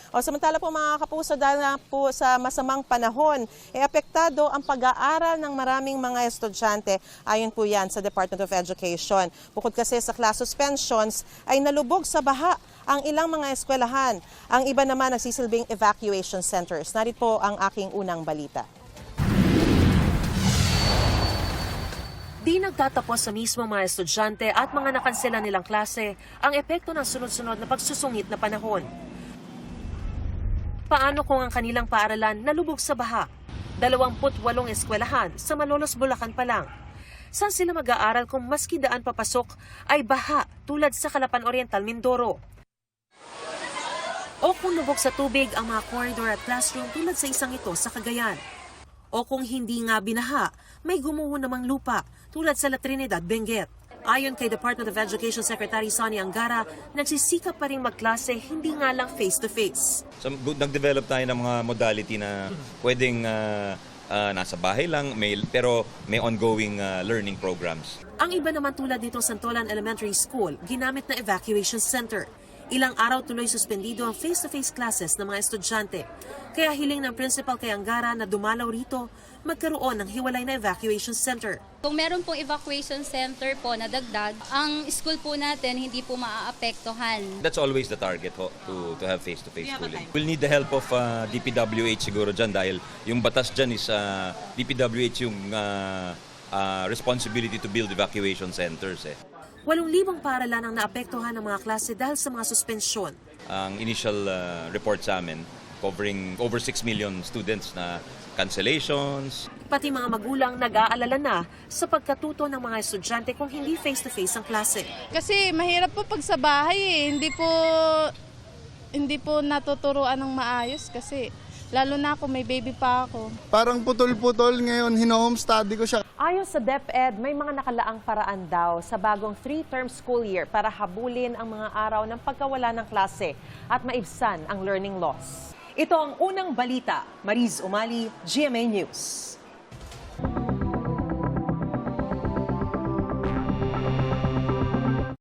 O samantala po mga kapuso, dahil na po sa masamang panahon, apektado ang pag-aaral ng maraming mga estudyante. Ayon po yan sa Department of Education. Bukod kasi sa class suspensions, ay nalubog sa baha ang ilang mga eskwelahan. Ang iba naman nagsisilbing evacuation centers. Narito po ang aking unang balita. Di nagtatapos sa mismo mga estudyante at mga nakansela nilang klase ang epekto ng sunod-sunod na pagsusungit na panahon. Paano kung ang kanilang paaralan nalubog sa baha? 28 eskwelahan sa Malolos, Bulacan pa lang. Saan sila mag-aaral kung maski daan papasok ay baha tulad sa Calapan Oriental, Mindoro? O kung lubog sa tubig ang mga corridor at classroom tulad sa isang ito sa Cagayan? O kung hindi nga binaha, may gumuho namang lupa tulad sa La Trinidad, Benguet. Ayon kay Department of Education Secretary Sonny Angara, nagsisikap pa rin magklase, hindi nga lang face-to-face. So, nag-develop tayo ng mga modality na pwedeng nasa bahay lang, pero may ongoing learning programs. Ang iba naman tulad nitong Santolan Elementary School, ginamit na evacuation center. Ilang araw tuloy suspendido ang face-to-face classes ng mga estudyante. Kaya hiling ng principal kay Angara na dumalaw rito, magkaroon ng hiwalay na evacuation center. Kung meron pong evacuation center po na dagdag, ang school po natin hindi po maaapektuhan. That's always the target to have face-to-face schooling. We'll need the help of DPWH siguro dyan dahil yung batas dyan is DPWH yung responsibility to build evacuation centers. 8,000 paaralan ang naapektuhan ng mga klase dahil sa mga suspensyon. Ang initial report sa amin, covering over 6 million students na cancellations. Pati mga magulang nag-aalala na sa pagkatuto ng mga estudyante kung hindi face-to-face ang klase. Kasi mahirap po pag sa bahay hindi po natuturuan ng maayos kasi lalo na ako, may baby pa ako. Parang putol-putol ngayon, hino-home study ko siya. Ayon sa DepEd, may mga nakalaang paraan daw sa bagong 3-term school year para habulin ang mga araw ng pagkawala ng klase at maibsan ang learning loss. Ito ang unang balita. Mariz Umali, GMA News.